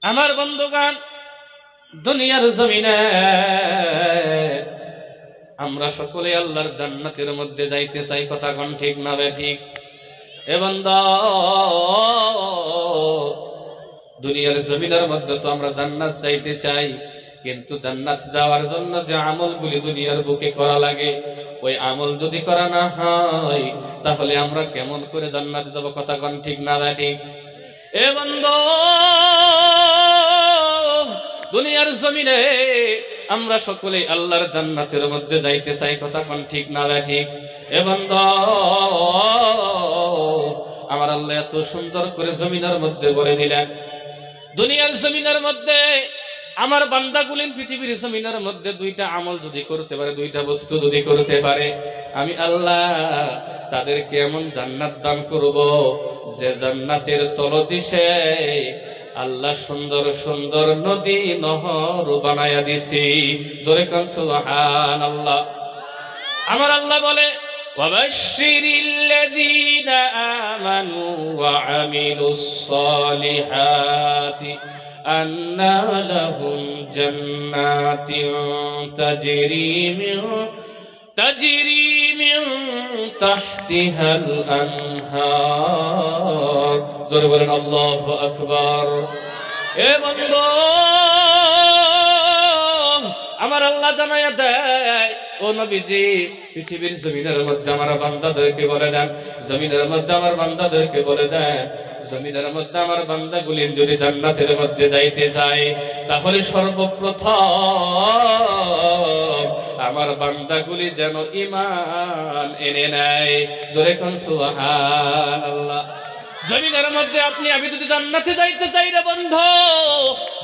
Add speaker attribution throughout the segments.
Speaker 1: আমার বন্ধুগণ, দুনিয়ার জমিনে আমরা সকলে আল্লাহর জান্নাতের মধ্যে যাইতে চাই। কথা কোন ঠিক না ঠিক? এ বান্দা, দুনিয়ার জমিনের মধ্যে তো আমরা জান্নাত চাইতে চাই, কিন্তু জান্নাত যাওয়ার জন্য যে আমলগুলি দুনিয়ার বুকে করা লাগে, ওই আমল যদি করা না হয় তাহলে আমরা কেমন করে জান্নাতে যাব? কথা কোন ঠিক না ঠিক? এ বান্দা, দুনিয়ার জমিনে আমরা সকলে আল্লাহর জান্নাতের মধ্যে যাইতে চাই। কথা কোন ঠিক না ঠিক? এ বান্দা, আমার আল্লাহ এত সুন্দর করে জমিনের মধ্যে বলে দিলেন, দুনিয়ার জমিনের মধ্যে আমার বান্দাগুলিন পৃথিবীর জমিনের মধ্যে দুইটা আমল যদি করতে পারে, দুইটা বস্তু যদি করতে পারে, আমি আল্লাহ তাদেরকে এমন জান্নাত দান করব যে জান্নাতের তলদেশে আল্লাহ সুন্দর সুন্দর নদী নহর বানায়া দিছি। জোরে কোন সুবহানাল্লাহ। আমার আল্লাহ বলে, ওয়াবাশশিরিল্লাযীনা আমানু ওয়া আমিলুস সালিহাতি আন্না লাহুম জান্নাতিন তাজরি মিন তাহতিহাল আনহার। জোরে বলেন আল্লাহু আকবার। এ বান্দা, আমার আল্লাহ জানায়া দেয়, ও নবীজি, পৃথিবীর জমিনের মধ্যে আমার বান্দাদেরকে বলে দেন, জমিনের মধ্যে আমার বান্দাদেরকে বলে দেন, জমিনের মধ্যে আমার বান্দাগুলি যদি জান্নাতের মধ্যে যাইতে চায় তাহলে সর্বপ্রথম আমার বান্দাগুলি যেন ঈমান এনে নেয়। জোরে কোন সুবহানাল্লাহ। জমিনের মধ্যে আপনি আমি যদি জান্নাতে যাইতে চাই রে বন্ধু,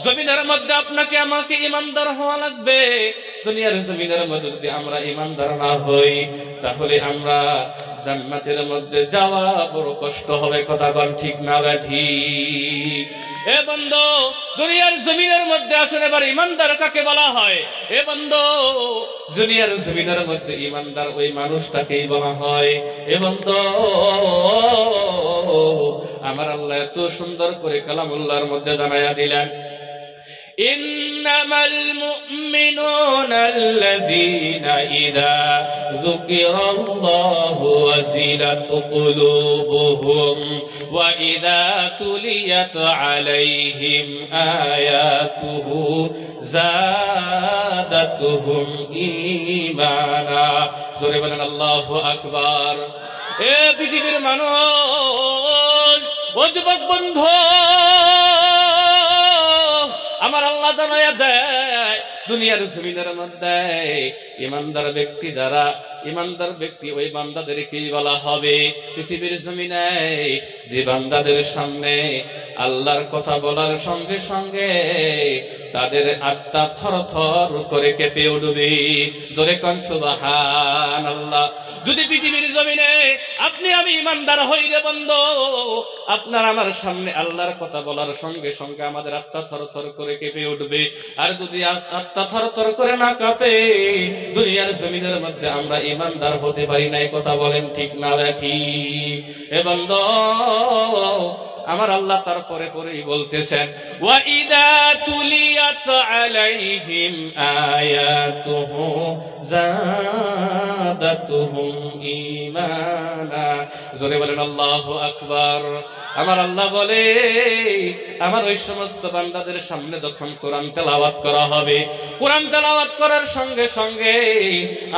Speaker 1: জমিনের মধ্যে আপনাকে আমাকে ঈমানদার হওয়া লাগবে। দুনিয়ার জমিনের মধ্যে যদি আমরা ঈমানদার না হই তাহলে আমরা জান্নাতের মধ্যে যাওয়া বড় কষ্ট হবে। কথা কোন ঠিক না ঠিক? এ বন্ধু, দুনিয়ার জমিনের মধ্যে আসলে এবার ঈমানদার কাকে বলা হয়? এ বন্ধু, দুনিয়ার জমিনের মধ্যে ঈমানদার ওই মানুষটাকেই বলা হয়। এ বন্ধু, আমার আল্লাহ এত সুন্দর করে কালামুল্লাহর মধ্যে জানায়া দিলেন, ইন্নামাল মুমিনুনা আল্লাযীনা ইযা যুকিরাল্লাহু ওয়াজিলাত কুলুবুহুম ওয়া ইযা তুলিয়াত আলাইহিম আয়াতুহু যাদাতুহুম ঈমানা। জোরে বলেন আল্লাহু আকবার। এ পৃথিবীর মানুষ, ও যুবক বন্ধু, আমার আল্লাহ জানায়া দেয়, দুনিয়ার জমিনের মধ্যে ঈমানদার ব্যক্তি যারা, ঈমানদার ব্যক্তি ওই বান্দাদেরকেই বলা হবে। পৃথিবীর জমিনে যে বান্দাদের সামনে আল্লাহর কথা বলার সঙ্গে সঙ্গে তাদের আত্মা থরথর করে কেঁপে উঠবে। জোরে কোন সুবহানাল্লাহ। যদি পৃথিবীর জমিনে আপনি আমি ঈমানদার হই রে বন্ধু, আপনার আমার সামনে আল্লাহর কথা বলার সঙ্গে সঙ্গে আমাদের আত্মা থরথর করে কেঁপে উঠবে। আর যদি আত্মা থরথর করে না কাঁপে, দুনিয়ার জমিনের মধ্যে আমরা ঈমানদার হতে পারি না। এই কথা বলেন ঠিক না ঠিক? এ বন্ধু, আমার আল্লাহ তারপরে পরেই বলতেছেন, ওয়া ইযা তুলিয়াত আলাইহিম আয়াতুহু যাদাতুহুম ঈমানা। জোরে বলেন আল্লাহু আকবার। আমার আল্লাহ বলে, আমার ওই সমস্ত বান্দাদের সামনে যখন কোরআন তেলাওয়াত করা হবে, কোরআন তেলাওয়াত করার সঙ্গে সঙ্গে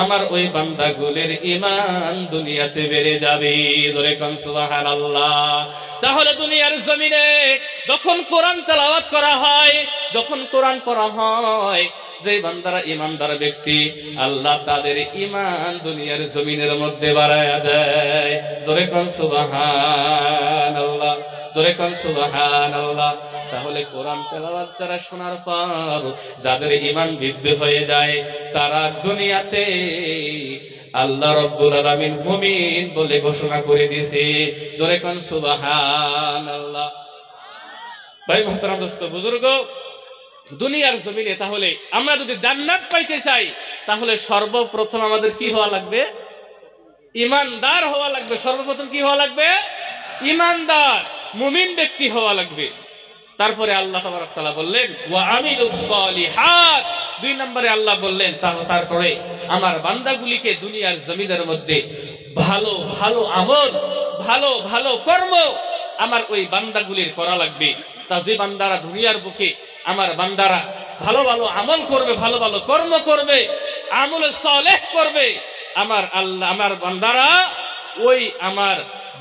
Speaker 1: আমার ওই বান্দাগুলির ঈমান দুনিয়াতে বেড়ে যাবে। জোরে কোন সুবহানাল্লাহ। তাহলে দুনিয়ার জমিনে যখন কোরআন তেলাওয়াত করা হয়, যখন কোরআন পড়া হয়, যে বান্দারা ঈমানদার ব্যক্তি, আল্লাহ তাদের ঈমান দুনিয়ার জমিনের মধ্যে বাড়ায়া দেয়। জোরে কোন সুবহানাল্লাহ, জোরে কোন সুবহানাল্লাহ। তাহলে কোরআন তেলাওয়াত যারা শোনার পর যাদের ঈমান বৃদ্ধি হয়ে যায়, তারা দুনিয়াতে আল্লাহ রাব্বুল আলামিন মুমিন বলে ঘোষণা করে দিয়েছে। জোরে কোন সুবহানাল্লাহ। ভাই মুহতারাম দোস্ত বুজুর্গ, দুনিয়ার জমিনে তাহলে আমরা যদি জান্নাত পাইতে চাই তাহলে সর্বপ্রথম আমাদের কি হওয়া লাগবে? ঈমানদার হওয়া লাগবে। সর্বপ্রথম কি হওয়া লাগবে? ঈমানদার মুমিন ব্যক্তি হওয়া লাগবে। তারপরে আল্লাহ তাবারক ওয়া তাআলা বললেন ওয়া আমিলুস সলিহাত, 2 নম্বরে আল্লাহ বললেন তারপরে আমার বান্দাগুলিকে দুনিয়ার জমিনের মধ্যে ভালো ভালো আমল, ভালো ভালো কর্ম আমার ওই বান্দাগুলির করা লাগবে। তা যে বান্দারা দুনিয়ার বুকে আমার বান্দারা ভালো ভালো আমল করবে, ভালো ভালো কর্ম করবে, আমল সালেহ করবে, আমার আল্লাহ আমার বান্দারা ওই আমার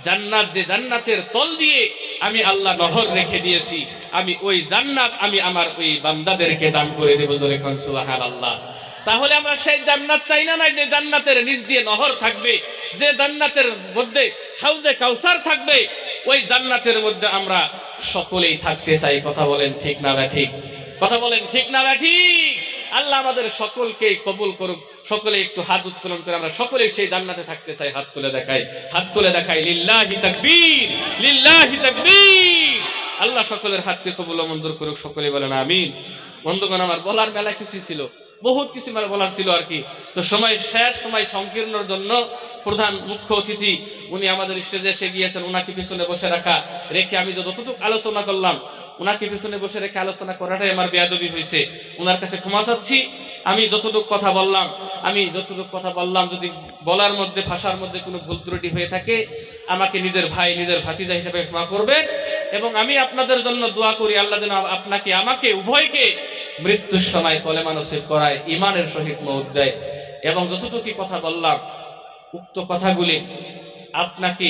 Speaker 1: জান্নাত, যে জান্নাতের তল দিয়ে আমি আল্লাহ নহর রেখে দিয়েছি, আমি ওই জান্নাত আমি আমার ওই বান্দাদেরকে দান করে দেব। জোরে কোন সুবহানাল্লাহ। তাহলে আমরা সেই জান্নাত চাই না, যে জান্নাতের নিচ দিয়ে নহর থাকবে, যে জান্নাতের মধ্যে হাউজে কাউসার থাকবে, ওই জান্নাতের মধ্যে আমরা সকলেই থাকতে চাই। কথা বলেন ঠিক না ঠিক? কথা বলেন ঠিক না ঠিক? আল্লাহ আমাদের সকলকে কবুল করুক। সকলে একটু হাত উত্তোলন করে আমরা সকলে সেই জান্নাতে থাকতে চাই। হাত তুলে দেখাই, হাত তুলে দেখাই। লিল্লাহি তাকবীর, লিল্লাহি তাকবীর। আল্লাহ সকলের হাতকে কবুল ও মঞ্জুর করুক। সকলে বলেন আমিন। বন্ধুগণ, আমার বলার মেলা কিছু ছিল, বহুত কিছু বলার ছিল আর কি। তো সময় শেষ, সময় সংকীর্ণর জন্য প্রধান মুখ্য অতিথি উনি আমাদের স্টেজে এসে গিয়েছেন। ওনাকে পিছনে বসে রেখে আমি যতটুকু আলোচনা করলাম, ওনাকে পিছনে বসে রেখে আলোচনা করাটাই আমার বেয়াদবি হয়েছে। ওনার কাছে ক্ষমা চাচ্ছি। আমি যতটুকু কথা বললাম, যদি বলার মধ্যে, ভাষার মধ্যে কোনো ভুল ত্রুটি হয়ে থাকে, আমাকে নিজের ভাই, নিজের ভাতিজা হিসেবে ক্ষমা করবেন। এবং আমি আপনাদের জন্য দোয়া করি, আল্লাহ যেন আপনাকে, আমাকে, উভয়কে মৃত্যুর সময় কলেমা নসিব করায়, ঈমানের সহিত মওত দেয়। এবং যতটুকু কথা বললাম, উক্ত কথাগুলি আপনাকে